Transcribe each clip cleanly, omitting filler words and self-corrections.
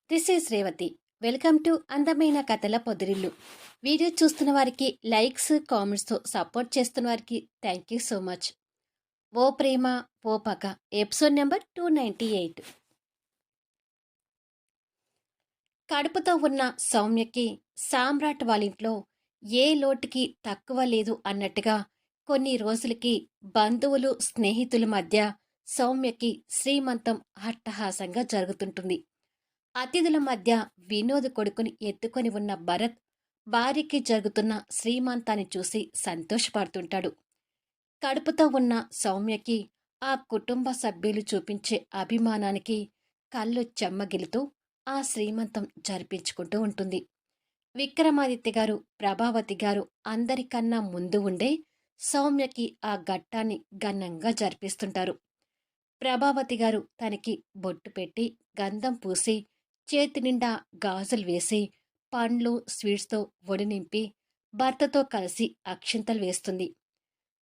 This is Revathi. Welcome to అందమైన కథల పొదిరిల్లు. Video చూస్తున్న వారికి లైక్స్, కామెంట్స్తో సపోర్ట్ చేస్తున్న వారికి థ్యాంక్ యూ సో మచ్. ఓ ప్రేమ ఓ పగ ఎపిసోడ్ నెంబర్ 298. కడుపుతో ఉన్న సౌమ్యకి సామ్రాట్ వాళ్ళింట్లో ఏ లోటుకి తక్కువ లేదు అన్నట్టుగా కొన్ని రోజులకి బంధువులు, స్నేహితుల మధ్య సౌమ్యకి శ్రీమంతం అట్టహాసంగా జరుగుతుంటుంది. అతిథుల మధ్య వినోద్ కొడుకుని ఎత్తుకొని ఉన్న భరత్ భార్యకి జరుగుతున్న శ్రీమంతాన్ని చూసి సంతోషపడుతుంటాడు. కడుపుతో ఉన్న సౌమ్యకి ఆ కుటుంబ సభ్యులు చూపించే అభిమానానికి కళ్ళు చెమ్మగిలుతూ ఆ శ్రీమంతం జరిపించుకుంటూ ఉంటుంది. విక్రమాదిత్య గారు, ప్రభావతి గారు అందరికన్నా ముందు ఉండే సౌమ్యకి ఆ ఘట్టాన్ని ఘనంగా జరిపిస్తుంటారు. ప్రభావతి గారు తనకి బొట్టు పెట్టి గంధం పూసి చేతి నిండా గాజులు వేసి పండ్లు, స్వీట్స్తో ఒడి నింపి భర్తతో కలిసి అక్షింతలు వేస్తుంది.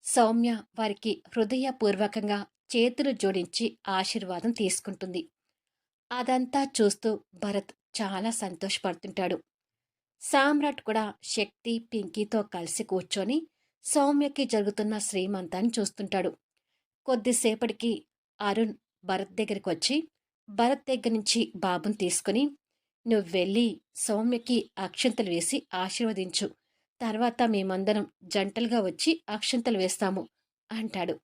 సౌమ్య వారికి హృదయపూర్వకంగా చేతులు జోడించి ఆశీర్వాదం తీసుకుంటుంది. అదంతా చూస్తూ భరత్ చాలా సంతోషపడుతుంటాడు. సామ్రాట్ కూడా శక్తి, పింకీతో కలిసి కూర్చొని సౌమ్యకి జరుగుతున్న శ్రీమంతాన్ని చూస్తుంటాడు. కొద్దిసేపటికి అరుణ్ భరత్ దగ్గరికి వచ్చి భరత్ దగ్గర నుంచి బాబుని తీసుకుని, నువ్వు వెళ్ళి సౌమ్యకి అక్షంతలు వేసి ఆశీర్వదించు, తర్వాత మేమందరం జంటలుగా వచ్చి అక్షంతలు వేస్తాము అంటాడు.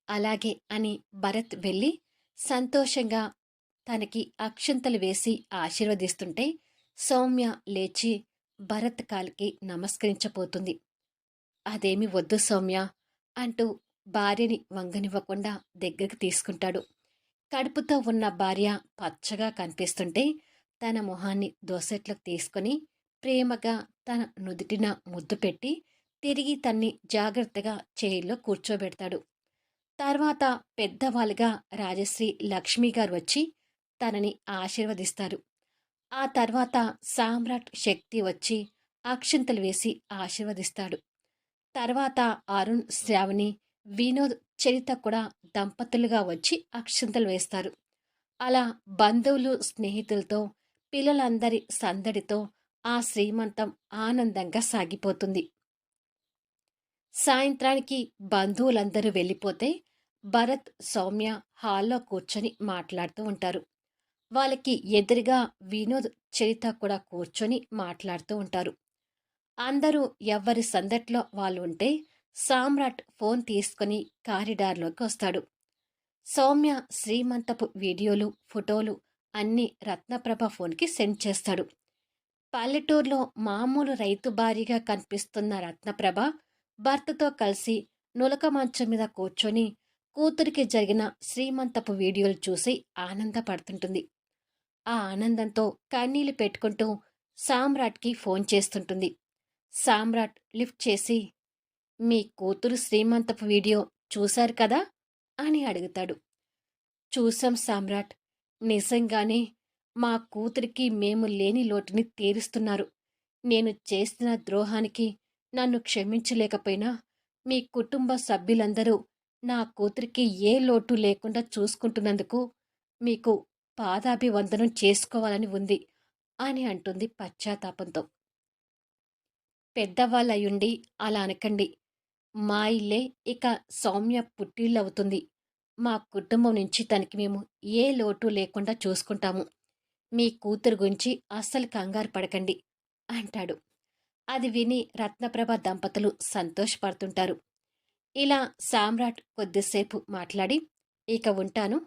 అలాగే అని భరత్ వెళ్ళి సంతోషంగా తనకి అక్షంతలు వేసి ఆశీర్వదిస్తుంటే సౌమ్య లేచి భరత్ కాలికి నమస్కరించబోతుంది. అదేమి వద్దు సౌమ్య అంటూ భార్యని వంగనివ్వకుండా దగ్గరికి తీసుకుంటాడు. కడుపుతో ఉన్న భార్య పచ్చగా కనిపిస్తుంటే తన మొహాన్ని దోసెట్లకు తీసుకుని ప్రేమగా తన నుదుటిన ముద్దు పెట్టి తిరిగి తన్ని జాగ్రత్తగా చైర్లో కూర్చోబెడతాడు. తర్వాత పెద్దవాళ్ళుగా రాజశ్రీ, లక్ష్మి గారు వచ్చి తనని ఆశీర్వదిస్తారు. ఆ తర్వాత సామ్రాట్, శక్తి వచ్చి అక్షింతలు వేసి ఆశీర్వదిస్తాడు. తర్వాత అరుణ్, శ్రావణి, వినోద్, చరిత కూడా దంపతులుగా వచ్చి అక్షింతలు వేస్తారు. అలా బంధువులు, స్నేహితులతో, పిల్లలందరి సందడితో ఆ శ్రీమంతం ఆనందంగా సాగిపోతుంది. సాయంత్రానికి బంధువులందరూ వెళ్ళిపోతే భరత్, సౌమ్య హాల్లో కూర్చొని మాట్లాడుతూ ఉంటారు. వాళ్ళకి ఎదురుగా వినోద్, చరిత కూడా కూర్చొని మాట్లాడుతూ ఉంటారు. అందరూ ఎవరి సందట్లో వాళ్ళు ఉంటే సామ్రాట్ ఫోన్ తీసుకుని కారిడార్లోకి వస్తాడు. సౌమ్య శ్రీమంతపు వీడియోలు, ఫోటోలు అన్నీ రత్నప్రభ ఫోన్కి సెండ్ చేస్తాడు. పల్లెటూరులో మామూలు రైతు భారీగా కనిపిస్తున్న రత్నప్రభ భర్తతో కలిసి నులక మంచం మీద కూర్చొని కూతురికి జరిగిన శ్రీమంతపు వీడియోలు చూసి ఆనందపడుతుంటుంది. ఆ ఆనందంతో కన్నీళ్లు పెట్టుకుంటూ సామ్రాట్కి ఫోన్ చేస్తుంటుంది. సామ్రాట్ లిఫ్ట్ చేసి, మీ కూతురు శ్రీమంతపు వీడియో చూశారు కదా అని అడుగుతాడు. చూసాం సామ్రాట్, నిజంగానే మా కూతురికి మేము లేని లోటుని తీరుస్తున్నారు. నేను చేసిన ద్రోహానికి నన్ను క్షమించలేకపోయినా మీ కుటుంబ సభ్యులందరూ నా కూతురికి ఏ లోటు లేకుండా చూసుకుంటున్నందుకు మీకు పాదాభివందనం చేసుకోవాలని ఉంది అని అంటుంది పశ్చాత్తాపంతో. పెద్దవాళ్ళయుండి అలా అనకండి. మా ఇల్లే ఇక సౌమ్య పుట్టిల్లవుతుంది. మా కుటుంబం నుంచి తనకి మేము ఏ లోటు లేకుండా చూసుకుంటాము. మీ కూతురు గురించి అస్సలు కంగారు పడకండి అంటాడు. అది విని రత్నప్రభ దంపతులు సంతోషపడుతుంటారు. ఇలా సామ్రాట్ కొద్దిసేపు మాట్లాడి, ఇక ఉంటాను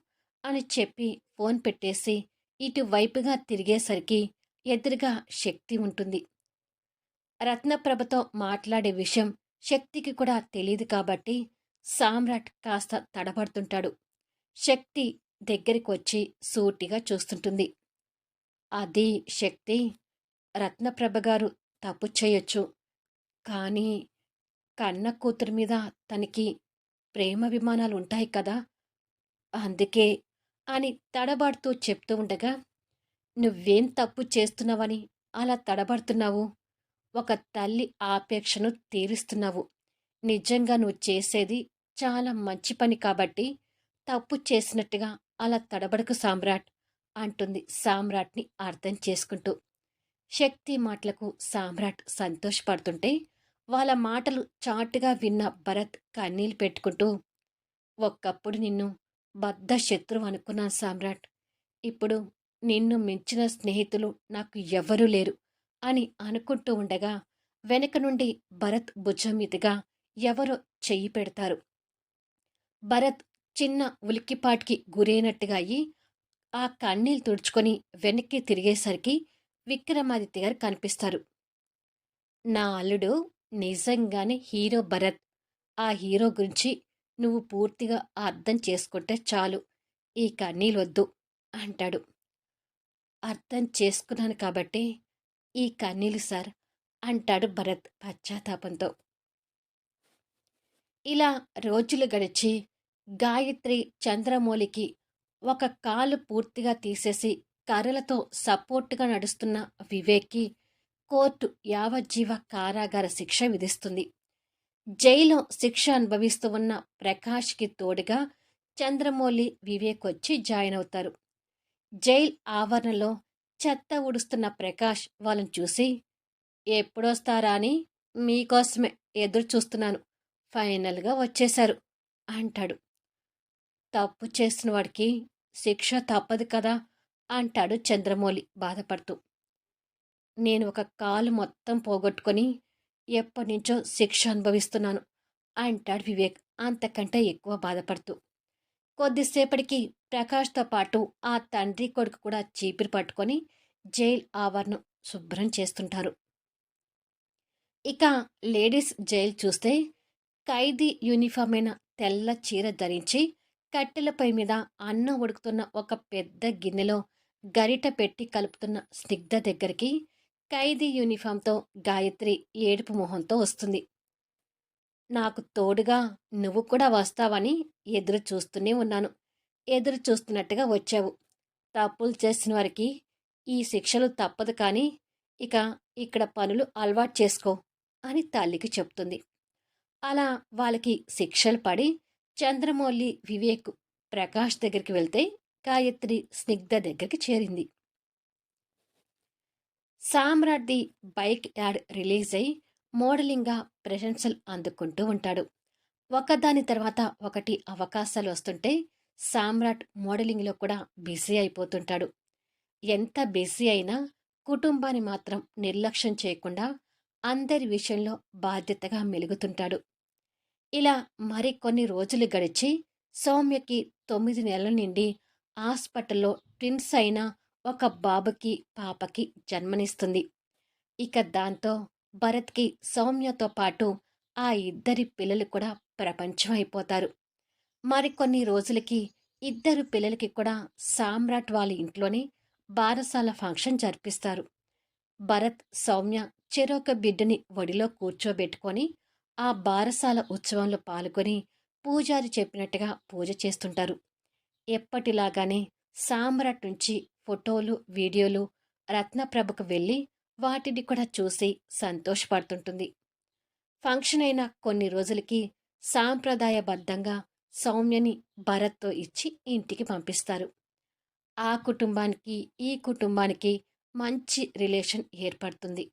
అని చెప్పి ఫోన్ పెట్టేసి ఇటువైపుగా తిరిగేసరికి ఎదురుగా శక్తి ఉంటుంది. రత్నప్రభతో మాట్లాడే విషయం శక్తికి కూడా తెలియదు కాబట్టి సామ్రాట్ కాస్త తడబడుతుంటాడు. శక్తి దగ్గరికి వచ్చి సూటిగా చూస్తుంటుంది. అది శక్తి, రత్నప్రభ గారు తప్పు చేయొచ్చు, కానీ కన్న కూతురు మీద తనకి ప్రేమాభిమానాలు ఉంటాయి కదా, అందుకే అని తడబడుతూ చెప్తూ ఉండగా, నువ్వేం తప్పు చేస్తున్నావని అలా తడబడుతున్నావు? ఒక తల్లి ఆపేక్షను తీరుస్తున్నావు. నిజంగా నువ్వు చేసేది చాలా మంచి పని కాబట్టి తప్పు చేసినట్టుగా అలా తడబడకు సామ్రాట్ అంటుంది సామ్రాట్ని అర్థం చేసుకుంటూ. శక్తి మాటలకు సామ్రాట్ సంతోషపడుతుంటే వాళ్ళ మాటలు చాటుగా విన్న భరత్ కన్నీళ్లు పెట్టుకుంటూ, ఒక్కప్పుడు నిన్ను బద్ధ శత్రువు అనుకున్నాను సామ్రాట్. ఇప్పుడు నిన్ను మించిన స్నేహితులు నాకు ఎవ్వరూ లేరు అని అనుకుంటూ ఉండగా వెనక నుండి భరత్ భుజం మీదుగా ఎవరో చెయ్యి పెడతారు. భరత్ చిన్న ఉలిక్కిపాటికి గురైనట్టుగా అయ్యి ఆ కన్నీళ్లు తుడుచుకొని వెనక్కి తిరిగేసరికి విక్రమాదిత్య గారు కనిపిస్తారు. నా అల్లుడు నిజంగానే హీరో భరత్. ఆ హీరో గురించి నువ్వు పూర్తిగా అర్థం చేసుకుంటే చాలు. ఈ కన్నీళ్ళొద్దు అంటాడు. అర్థం చేసుకున్నాను కాబట్టే ఈ కన్నీళ్ళు సార్ అంటాడు భరత్ పశ్చాత్తాపంతో. ఇలా రోజులు గడిచి గాయత్రి చంద్రమౌళికి ఒక కాలు పూర్తిగా తీసేసి కర్రలతో సపోర్టుగా నడుస్తున్న వివేక్కి కోర్టు యావజ్జీవ కారాగార శిక్ష విధిస్తుంది. జైల్లో శిక్ష అనుభవిస్తూ ఉన్న ప్రకాష్కి తోడుగా చంద్రమౌళి వివేక్ వచ్చి జాయిన్ అవుతారు. జైల్ ఆవరణలో చెత్త ఊడుస్తున్న ప్రకాష్ వాళ్ళని చూసి, ఎప్పుడొస్తారా అని మీకోసమే ఎదురు చూస్తున్నాను, ఫైనల్గా వచ్చేశారు అంటాడు. తప్పు చేసిన వాడికి శిక్ష తప్పదు కదా అంటాడు చంద్రమౌళి బాధపడుతూ. నేను ఒక కాలు మొత్తం పోగొట్టుకొని ఎప్పటినుంచో శిక్ష అనుభవిస్తున్నాను అంటాడు వివేక్ అంతకంటే ఎక్కువ బాధపడుతూ. కొద్దిసేపటికి ప్రకాష్తో పాటు ఆ తండ్రి కొడుకు కూడా చీపిరి పట్టుకొని జైల్ ఆవరణం శుభ్రం చేస్తుంటారు. ఇక లేడీస్ జైలు చూస్తే ఖైదీ యూనిఫామ్ అయిన తెల్ల చీర ధరించి కట్టెలపై మీద అన్నం ఉడుకుతున్న ఒక పెద్ద గిన్నెలో గరిట పెట్టి కలుపుతున్న స్నిగ్ధ దగ్గరికి ఖైదీ యూనిఫామ్తో గాయత్రి ఏడుపు మొహంతో వస్తుంది. నాకు తోడుగా నువ్వు కూడా వస్తావని ఎదురు చూస్తూనే ఉన్నాను. ఎదురు చూస్తున్నట్టుగా వచ్చావు. తప్పులు చేసిన వారికి ఈ శిక్షలు తప్పదు కానీ ఇక ఇక్కడ పనులు అలవాటు చేసుకో అని తల్లికి చెప్తుంది. అలా వాళ్ళకి శిక్షలు పడి చంద్రమౌళి వివేక్ ప్రకాష్ దగ్గరికి వెళ్తే గాయత్రి స్నిగ్ధ దగ్గరికి చేరింది. సామ్రాట్ది బైక్ యాడ్ రిలీజ్ అయి మోడలింగ్గా ప్రశంసలు అందుకుంటూ ఉంటాడు. ఒకదాని తర్వాత ఒకటి అవకాశాలు వస్తుంటే సామ్రాట్ మోడలింగ్లో కూడా బిజీ అయిపోతుంటాడు. ఎంత బిజీ అయినా కుటుంబాన్ని మాత్రం నిర్లక్ష్యం చేయకుండా అందరి విషయంలో బాధ్యతగా మెలుగుతుంటాడు. ఇలా మరికొన్ని రోజులు గడిచి సౌమ్యకి 9 నెలల నుండి హాస్పిటల్లో ట్విన్స్ అయిన ఒక బాబుకి పాపకి జన్మనిస్తుంది. ఇక దాంతో భరత్కి సౌమ్యతో పాటు ఆ ఇద్దరి పిల్లలు కూడా ప్రపంచం అయిపోతారు. మరికొన్ని రోజులకి ఇద్దరు పిల్లలకి కూడా సామ్రాట్ వాళ్ళ ఇంట్లోనే బారసాల ఫంక్షన్ జరిపిస్తారు. భరత్ సౌమ్య చెరొక బిడ్డని ఒడిలో కూర్చోబెట్టుకొని ఆ బారసాల ఉత్సవంలో పాల్గొని పూజారి చెప్పినట్టుగా పూజ చేస్తుంటారు. ఎప్పటిలాగానే సామ్రాట్ నుంచి ఫోటోలు వీడియోలు రత్నప్రభకు వెళ్ళి వాటిని కూడా చూసి సంతోషపడుతుంటుంది. ఫంక్షన్ అయిన కొన్ని రోజులకి సాంప్రదాయబద్ధంగా సౌమ్యని భరత్తో ఇచ్చి ఇంటికి పంపిస్తారు. ఆ కుటుంబానికి ఈ కుటుంబానికి మంచి రిలేషన్ ఏర్పడుతుంది.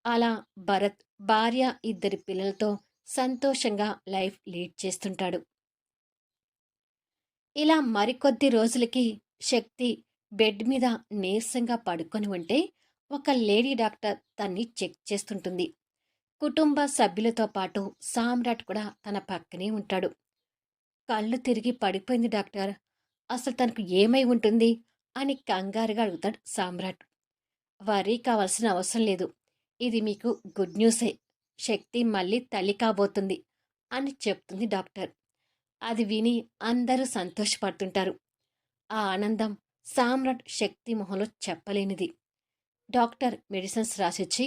అలా భరత్ భార్య ఇద్దరి పిల్లలతో సంతోషంగా లైఫ్ లీడ్ చేస్తుంటాడు. ఇలా మరికొద్ది రోజులకి శక్తి బెడ్ మీద నీరసంగా పడుకొని ఉంటే ఒక లేడీ డాక్టర్ తన్ని చెక్ చేస్తుంటుంది. కుటుంబ సభ్యులతో పాటు సామ్రాట్ కూడా తన పక్కనే ఉంటాడు. కళ్ళు తిరిగి పడిపోయింది డాక్టర్, అసలు తనకు ఏమై ఉంటుంది అని కంగారుగా అడుగుతాడు సామ్రాట్. వరీ కావాల్సిన అవసరం లేదు, ఇది మీకు గుడ్ న్యూసే, శక్తి మళ్ళీ తల్లి కాబోతుంది అని చెప్తుంది డాక్టర్. అది విని అందరూ సంతోషపడుతుంటారు. ఆ ఆనందం సామ్రాట్ శక్తి మొహంలో చెప్పలేనిది. డాక్టర్ మెడిసిన్స్ రాసిచ్చి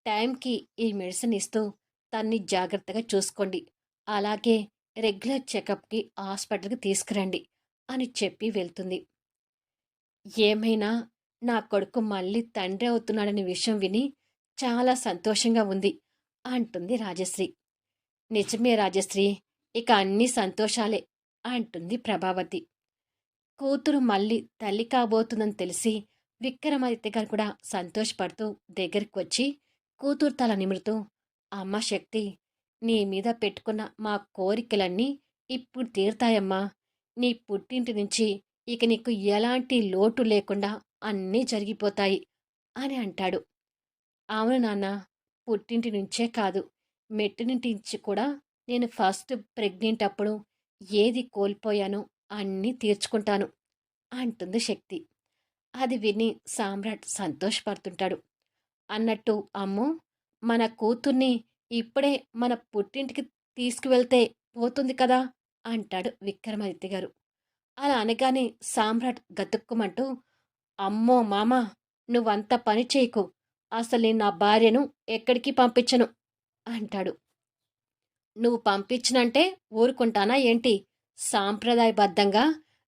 టైంకి ఈ మెడిసిన్ ఇస్తూ తన్ని జాగ్రత్తగా చూసుకోండి, అలాగే రెగ్యులర్ చెకప్కి హాస్పిటల్కి తీసుకురండి అని చెప్పి వెళ్తుంది. ఏమైనా నా కొడుకు మళ్ళీ తండ్రి అవుతున్నాడనే విషయం విని చాలా సంతోషంగా ఉంది అంటుంది రాజశ్రీ. నిజమే రాజశ్రీ, ఇక అన్ని సంతోషాలే అంటుంది ప్రభావతి. కూతురు మళ్ళీ తల్లి కాబోతుందని తెలిసి విక్రమాదిత్య గారు కూడా సంతోషపడుతూ దగ్గరికి వచ్చి కూతురు తల నిమురుతూ, అమ్మ శక్తి, నీ మీద పెట్టుకున్న మా కోరికలన్నీ ఇప్పుడు తీరుతాయమ్మా. నీ పుట్టింటి నుంచి ఇక నీకు ఎలాంటి లోటు లేకుండా అన్నీ జరిగిపోతాయి అని అంటాడు. అవును నాన్న, పుట్టింటి నుంచే కాదు, మెట్టినింటి నుంచి కూడా నేను ఫస్ట్ ప్రెగ్నెంట్ అప్పుడు ఏది కోల్పోయానో అన్నీ తీర్చుకుంటాను అంటుంది శక్తి. అది విని సామ్రాట్ సంతోషపడుతుంటాడు. అన్నట్టు అమ్మో, మన కూతుర్ని ఇప్పుడే మన పుట్టింటికి తీసుకువెళ్తే పోతుంది కదా అంటాడు విక్రమాదిత్య గారు. అలా అనగానే సామ్రాట్ గతుక్కుమంటూ, అమ్మో మామ, నువ్వంత పని చేయకు, అసలు నేను నా భార్యను ఎక్కడికి పంపించను అంటాడు. నువ్వు పంపించనంటే ఊరుకుంటానా ఏంటి? సాంప్రదాయబద్ధంగా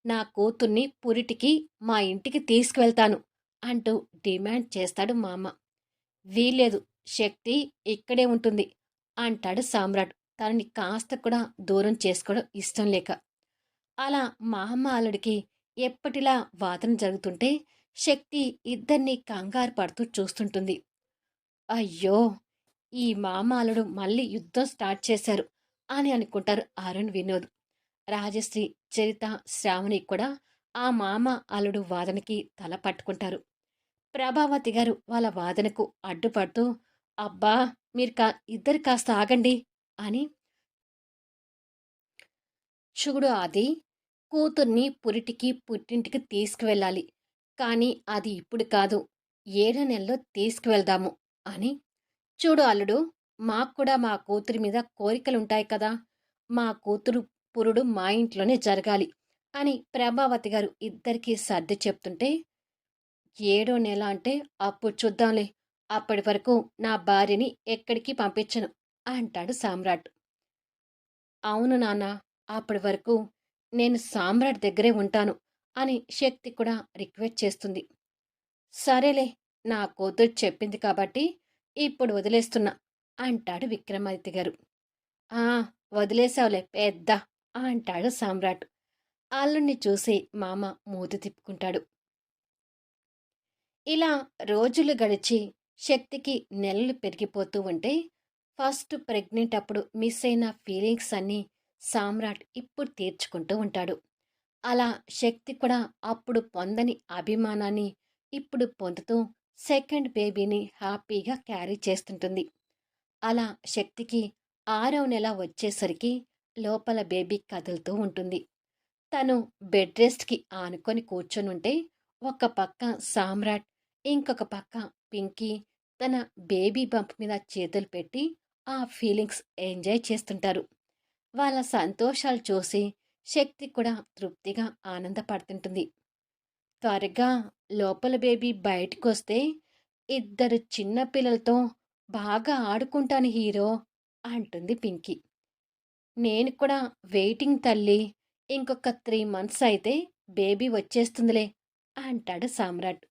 నా కూతుర్ని పురిటికి మా ఇంటికి తీసుకువెళ్తాను అంటూ డిమాండ్ చేస్తాడు మామ. వీల్లేదు, శక్తి ఇక్కడే ఉంటుంది అంటాడు సామ్రాట్, తనని కాస్త కూడా దూరం చేసుకోవడం ఇష్టం లేక. అలా మామ అల్లుడికి ఎప్పటిలా వాదన జరుగుతుంటే శక్తి ఇద్దరినీ కంగారు పడుతూ చూస్తుంటుంది. అయ్యో, ఈ మామ అల్లుడు మళ్ళీ యుద్ధం స్టార్ట్ చేశారు అని అనుకుంటారు అరుణ్, వినోద్, రాజశ్రీ, చరిత, శ్రావణి కూడా ఆ మామ అల్లుడు వాదనకి తల పట్టుకుంటారు. ప్రభావతి గారు వాళ్ళ వాదనకు అడ్డుపడుతూ, అబ్బా, మీరు ఇద్దరు కాస్త ఆగండి అని, చూడు ఆది, కూతుర్ని పురిటికి పుట్టింటికి తీసుకువెళ్ళాలి, కానీ అది ఇప్పుడు కాదు, 7 నెలల్లో తీసుకువెళ్దాము అని. చూడు అల్లుడు, మాకు కూడా మా కూతురి మీద కోరికలుంటాయి కదా, మా కూతురు పురుడు మా ఇంట్లోనే జరగాలి అని ప్రభావతి గారు ఇద్దరికీ సర్ది చెప్తుంటే, 7వ నెల అంటే అప్పుడు చూద్దాంలే, అప్పటి వరకు నా భార్యని ఎక్కడికి పంపించను అంటాడు సామ్రాట్. అవును నాన్న, అప్పటి వరకు నేను సామ్రాట్ దగ్గరే ఉంటాను అని శక్తి కూడా రిక్వెస్ట్ చేస్తుంది. సరేలే, నా కూతురు చెప్పింది కాబట్టి ఇప్పుడు వదిలేస్తున్నా అంటాడు విక్రమాదిత్య గారు. ఆ, వదిలేసావులే పెద్ద అంటాడు సామ్రాట్. అల్లుణ్ణి చూసి మామ మూతి తిప్పుకుంటాడు. ఇలా రోజులు గడిచి శక్తికి నెలలు పెరిగిపోతూ ఉంటే ఫస్ట్ ప్రెగ్నెంట్ అప్పుడు మిస్ అయిన ఫీలింగ్స్ అన్నీ సామ్రాట్ ఇప్పుడు తీర్చుకుంటూ ఉంటాడు. అలా శక్తి కూడా అప్పుడు పొందని అభిమానాన్ని ఇప్పుడు పొందుతూ సెకండ్ బేబీని హ్యాపీగా క్యారీ చేస్తుంటుంది. అలా శక్తికి 6వ నెల వచ్చేసరికి లోపల బేబీ కదులుతూ ఉంటుంది. తను బెడ్ రెస్ట్కి ఆనుకొని కూర్చొనుంటే ఒక పక్క సామ్రాట్, ఇంకొక పక్క పింకీ తన బేబీ బంప్ మీద చేతులు పెట్టి ఆ ఫీలింగ్స్ ఎంజాయ్ చేస్తుంటారు. వాళ్ళ సంతోషాలు చూసి శక్తి కూడా తృప్తిగా ఆనందపడుతుంటుంది. త్వరగా లోపల బేబీ బయటకొస్తే ఇద్దరు చిన్న పిల్లలతో బాగా ఆడుకుంటాను హీరో అంటుంది పింకీ. నేను కూడా వెయిటింగ్ తల్లి, ఇంకొక 3 మంత్స్ అయితే బేబీ వచ్చేస్తుందిలే అంటాడు సామ్రాట్.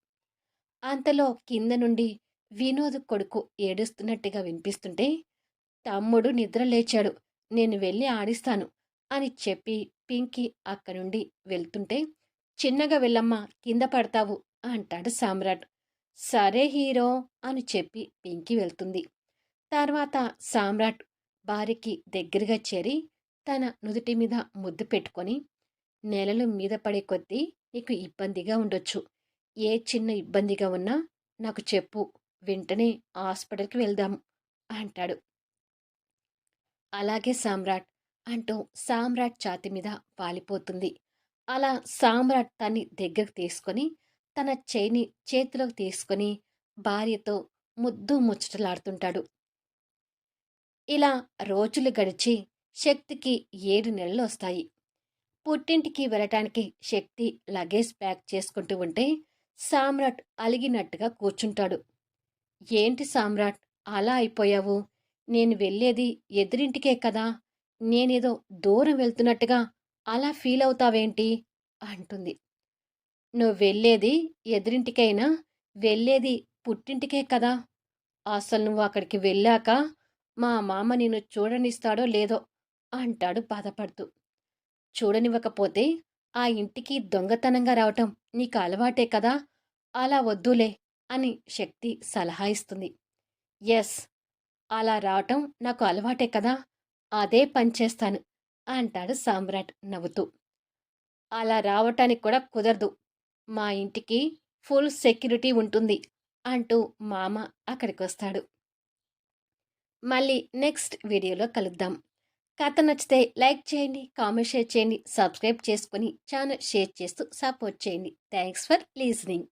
అంతలో కింద నుండి వినోద్ కొడుకు ఏడుస్తున్నట్టుగా వినిపిస్తుంటే, తమ్ముడు నిద్ర లేచాడు, నేను వెళ్ళి ఆడిస్తాను అని చెప్పి పింకీ అక్కడి నుండి వెళ్తుంటే, చిన్నగా వెళ్ళమ్మా, కింద పడతావు అంటాడు సామ్రాట్. సరే హీరో అని చెప్పి పింకీ వెళ్తుంది. తర్వాత సామ్రాట్ భార్యకి దగ్గరగా చేరి తన నుదుటి మీద ముద్దు పెట్టుకొని, నెలలు మీద పడే కొద్దీ నీకు ఇబ్బందిగా ఉండొచ్చు, ఏ చిన్న ఇబ్బందిగా ఉన్నా నాకు చెప్పు, వెంటనే హాస్పిటల్కి వెళ్దాము అంటాడు. అలాగే సామ్రాట్ అంటూ సామ్రాట్ ఛాతి మీద వాలిపోతుంది. అలా సామ్రాట్ తన్ని దగ్గరకు తీసుకొని తన చేయిని చేతిలోకి తీసుకొని భార్యతో ముద్దు ముచ్చటలాడుతుంటాడు. ఇలా రోజులు గడిచి శక్తికి 7 నెలలు వస్తాయి. పుట్టింటికి వెళ్ళటానికి శక్తి లగేజ్ ప్యాక్ చేసుకుంటూ ఉంటే సామ్రాట్ అలిగినట్టుగా కూర్చుంటాడు. ఏంటి సామ్రాట్, అలా అయిపోయావు? నేను వెళ్ళేది ఎదురింటికే కదా, నేనేదో దూరం వెళ్తున్నట్టుగా అలా ఫీల్ అవుతావేంటి అంటుంది. నువ్వు వెళ్ళేది ఎదురింటికైనా వెళ్ళేది పుట్టింటికే కదా, అసలు నువ్వు అక్కడికి వెళ్ళాక మా మామ నిన్ను చూడనిస్తాడో లేదో అంటాడు బాధపడుతూ. చూడనివ్వకపోతే ఆ ఇంటికి దొంగతనంగా రావటం నీకు అలవాటే కదా, అలా వద్దులే అని శక్తి సలహా ఇస్తుంది. ఎస్, అలా రావటం నాకు అలవాటే కదా, అదే పని చేస్తాను అంటాడు సామ్రాట్ నవ్వుతూ. అలా రావటానికి కూడా కుదరదు, మా ఇంటికి ఫుల్ సెక్యూరిటీ ఉంటుంది అంటూ మామ అక్కడికొస్తాడు. మళ్ళీ నెక్స్ట్ వీడియోలో కలుద్దాం. కథ నచ్చితే లైక్ చేయండి, కామెంట్ షేర్ చేయండి, సబ్స్క్రైబ్ చేసుకొని ఛానల్ షేర్ చేస్తూ సపోర్ట్ చేయండి. Thanks for లీజనింగ్.